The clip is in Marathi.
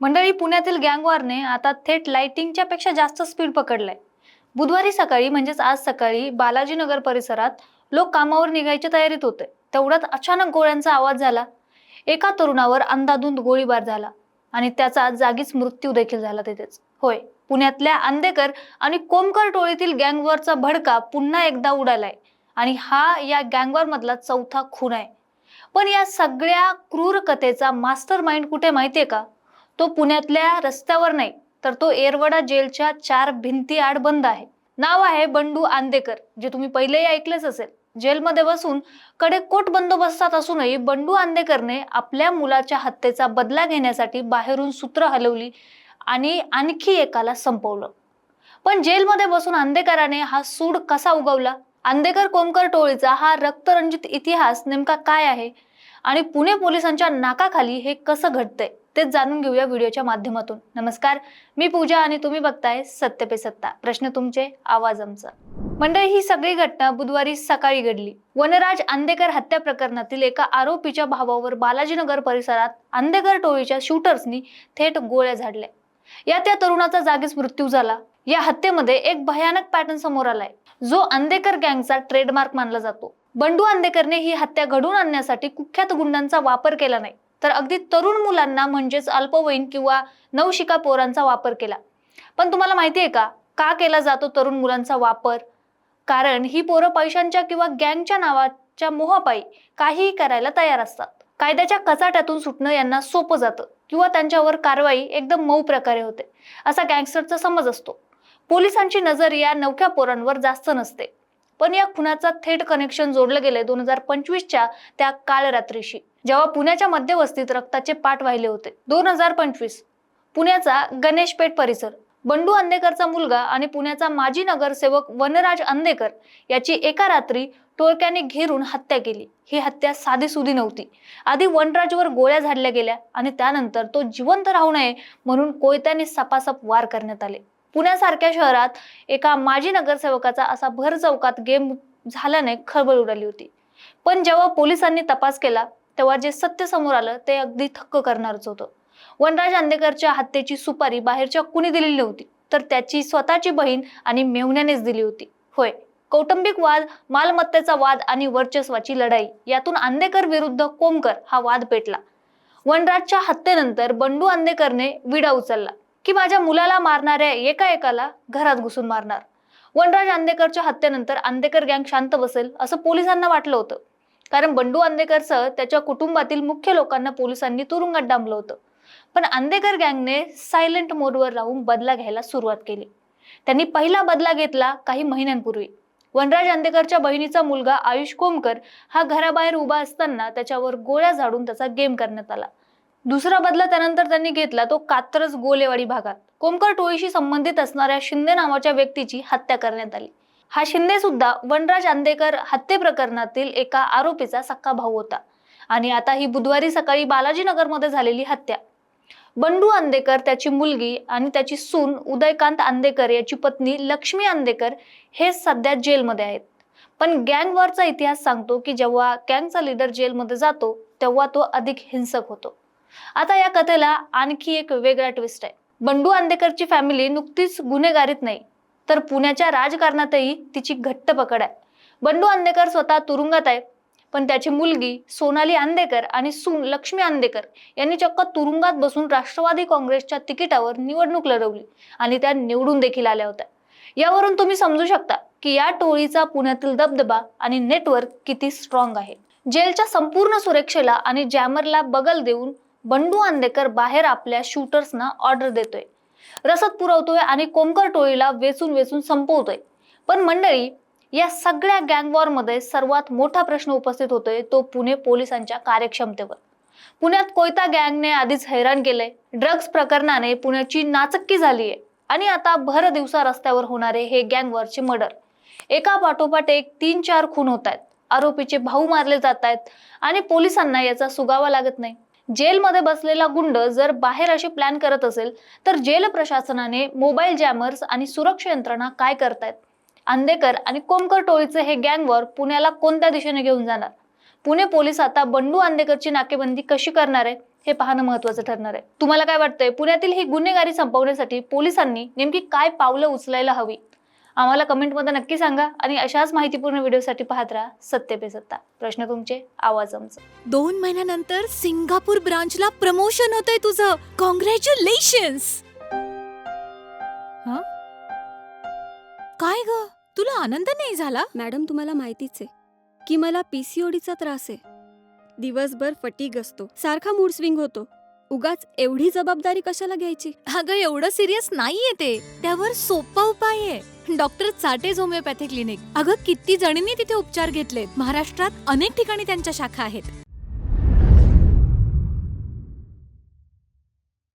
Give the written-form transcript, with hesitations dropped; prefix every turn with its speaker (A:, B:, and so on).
A: मंडळी, पुण्यातील गँगवॉरने आता थेट लाइटिंगच्या पेक्षा जास्त स्पीड पकडलाय. बुधवारी सकाळी म्हणजेच आज सकाळी बालाजीनगर परिसरात लोक कामावर निघायच्या तयारीत होते. तेवढ्यात अचानक गोळ्यांचा आवाज झाला. एका तरुणावर अंधाधुंद गोळीबार झाला आणि त्याचा जागीच मृत्यू देखील झाला तिथेच. होय, पुण्यातल्या अंधेकर आणि कोमकर टोळीतील गँगवॉरचा भडका पुन्हा एकदा उडालाय आणि हा या गँगवॉर मधला चौथा खून आहे. पण या सगळ्या क्रूर कथेचा मास्टर माइंड कुठे माहितीये का? तो पुण्यातल्या रस्त्यावर नाही, तर तो येरवडा जेलच्या चार भिंती आड बंद आहे. नाव आहे बंडू आंदेकर, जे तुम्ही पहिलेही ऐकलेच असेल. जेलमध्ये बसून कडेकोट बंदोबस्तात असूनही बंडू आंदेकरने आपल्या मुलाच्या हत्येचा बदला घेण्यासाठी बाहेरून सूत्र हलवली आणि आणखी एकाला संपवलं. पण जेलमध्ये बसून आंदेकराने हा सूड कसा उगवला? आंदेकर कोमकर टोळीचा हा रक्तरंजित इतिहास नेमका काय आहे आणि पुणे पोलिसांच्या नाकाखाली हे कसं घडतंय तेच जाणून घेऊया व्हिडिओच्या माध्यमातून. नमस्कार, मी पूजा आणि तुम्ही बघताय सत्य पे सत्ता. प्रश्न तुमचे, आवाज आमचा. मंडळी, ही सगळी घटना बुधवारी सकाळी घडली. वनराज आंदेकर हत्या प्रकरणातील एका आरोपीच्या भावावर बालाजीनगर परिसरात आंदेकर टोळीच्या शूटर्सनी थेट गोळ्या झाडल्या. या त्या तरुणाचा जागीच मृत्यू झाला. या हत्येमध्ये एक भयानक पॅटर्न समोर आलाय, जो आंदेकर गँगचा ट्रेडमार्क मानला जातो. बंडू आंदेकरने ही हत्या घडवून आणण्यासाठी कुख्यात गुंडांचा वापर केला नाही, तर अगदी तरुण मुलांना म्हणजेच अल्पवयीन किंवा नवशिका पोरांचा वापर केला. पण तुम्हाला माहितीये का केला जातो तरुण मुलांचा वापर? कारण ही पोरं पैशांच्या किंवा गँगच्या नावाच्या मोहापायी काहीही करायला तयार असतात. कायद्याच्या कचाट्यातून सुटणं यांना सोपं जातं किंवा त्यांच्यावर कारवाई एकदम मऊ प्रकारे होते, असा गँगस्टरचा समज असतो. पोलिसांची नजर या नवख्या पोरांवर जास्त नसते. पण या खुनाचा थेट कनेक्शन जोडलं गेले 2025च्या त्या काळ रात्रीशी, जेव्हा पुण्याच्या मध्यवस्तीत रक्ताचे पाट वाहिले होते. 2025 पुण्याचा गणेशपेठ परिसर. बंडू आंदेकरचा मुलगा आणि पुण्याचा माजी नगरसेवक वनराज आंदेकर याची एका रात्री टोळक्याने घेरून हत्या केली. ही हत्या साधीसुधी नव्हती. आधी वनराजवर गोळ्या झाडल्या गेल्या आणि त्यानंतर तो जिवंत राहू नये म्हणून कोयत्याने सपासप वार करण्यात आले. पुण्यासारख्या शहरात एका माजी नगरसेवकाचा असा भर चौकात गेम झाल्याने खळबळ उडाली होती. पण जेव्हा पोलिसांनी तपास केला तेव्हा जे सत्य समोर आलं ते अगदी थक्क करणारच होतं. वनराज आंदेकरच्या हत्येची सुपारी बाहेरच्या कुणी दिलेली नव्हती, तर त्याची स्वतःची बहीण आणि मेहुण्यानेच दिली होती. होय, कौटुंबिक वाद, मालमत्तेचा वाद आणि वर्चस्वाची लढाई यातून आंदेकर विरुद्ध कोमकर हा वाद पेटला. वनराजच्या हत्येनंतर बंडू आंदेकरने विडा उचलला की माझ्या मुलाला मारणाऱ्या एकाला घरात घुसून मारणार. वनराज आंदेकरच्या हत्येनंतर आंदेकर गँग शांत बसेल असं पोलिसांना वाटलं होतं, कारण बंडू आंदेकरसह त्याच्या कुटुंबातील मुख्य लोकांना पोलिसांनी तुरुंगात डांबलं होतं. पण आंदेकर गँगने सायलेंट मोडवर राहून बदला घ्यायला सुरुवात केली. त्यांनी पहिला बदला घेतला काही महिन्यांपूर्वी. वनराज आंदेकरच्या बहिणीचा मुलगा आयुष कोमकर हा घराबाहेर उभा असताना त्याच्यावर गोळ्या झाडून त्याचा गेम करण्यात आला. दुसरा बदला त्यानंतर त्यांनी घेतला तो कात्रज गोलेवाडी भागात कोमकर टोळीशी संबंधित असणाऱ्या शिंदे नावाच्या व्यक्तीची हत्या करण्यात आली. हा शिंदे सुद्धा वनराज आंदेकर हत्ये प्रकरणातील एका आरोपीचा सक्का भाऊ होता. आणि आता ही बुधवारी सकाळी बालाजीनगरमध्ये झालेली हत्या. बंडू आंदेकर, त्याची मुलगी आणि त्याची सून उदयकांत आंदेकर, याची पत्नी लक्ष्मी आंदेकर हे सध्या जेलमध्ये आहेत. पण गँग वॉरचा इतिहास सांगतो की जेव्हा गँगचा लीडर जेलमध्ये जातो तेव्हा तो अधिक हिंसक होतो. आता या कथेला आणखी एक वेगळा ट्विस्ट आहे. बंडू आंदेकरची फॅमिली नुकतीच गुन्हेगारीत नाही, तर पुण्याच्या राजकारणातही तिची घट्ट पकड आहे. बंडू आंदेकर स्वतः तुरुंगात आहे, पण त्याची मुलगी सोनाली आंदेकर आणि सून लक्ष्मी आंदेकर यांनी चक्क तुरुंगात बसून राष्ट्रवादी काँग्रेसच्या तिकिटावर निवडणूक लढवली आणि त्या निवडून देखील आल्या होत्या. यावरून तुम्ही समजू शकता की या टोळीचा पुण्यातील दबदबा आणि नेटवर्क किती स्ट्रॉंग आहे. जेलच्या संपूर्ण सुरक्षेला आणि जॅमरला बगल देऊन बंडू आंदेकर बाहेर आपल्या शूटर्सना ऑर्डर देतोय, रसद पुरवतोय आणि कोमकर टोळीला वेचून वेचून संपवतोय. पण मंडळी, या सगळ्या गँगवॉर मध्ये सर्वात मोठा प्रश्न उपस्थित होतोय तो पुणे पोलिसांच्या कार्यक्षमतेवर. पुण्यात कोयता गँगने आधीच हैराण केलंय. ड्रग्ज प्रकरणाने पुण्याची नाचक्की झालीय आणि आता भर दिवसा रस्त्यावर होणारे हे गँगवॉरचे मर्डर. एका पाठोपाठ एक 3-4 खून होत आहेत. आरोपीचे भाऊ मारले जात आहेत आणि पोलिसांना याचा सुगावा लागत नाही. जेलमध्ये बसलेला गुंड जर बाहेर अशी प्लॅन करत असेल तर जेल प्रशासनाने, मोबाईल जॅमर्स आणि सुरक्षा यंत्रणा काय करतायत? आंदेकर आणि कोमकर टोळीचे हे गँगवॉर पुण्याला कोणत्या दिशेने घेऊन जाणार? पुणे पोलीस आता बंडू आंदेकरची नाकेबंदी कशी करणार आहे हे पाहणं महत्त्वाचं ठरणार आहे. तुम्हाला काय वाटतंय, पुण्यातील ही गुन्हेगारी संपवण्यासाठी पोलिसांनी नेमकी काय पावलं उचलायला हवी? आम्हाला कमेंटमध्ये नक्की सांगा आणि अशाच माहितीपूर्ण व्हिडिओसाठी पाहत राहा सत्य पे सत्ता. प्रश्न तुमचे, आवाज आमचा.
B: 2 महिन्यानंतर सिंगापूर ब्रांचला प्रमोशन होतंय तुझं. कॉंग्रॅच्युलेशन्स. काय ग, तुला आनंद नाही झाला?
C: मॅडम, तुम्हाला माहितीच आहे की मला पीसीओडीचा त्रास आहे. दिवसभर फटीग असतो, सारखा मूड स्विंग होतो. उगाच एवढी जबाबदारी कशाला घ्यायची?
B: अगं, एवढं सिरियस नाहीये ते. त्यावर सोपा उपाय आहे, डॉक्टर चाटेज होमिओपॅथी क्लिनिक. अगं, किती जणींनी तिथे उपचार घेतलेत. महाराष्ट्रात अनेक ठिकाणी त्यांच्या शाखा आहेत.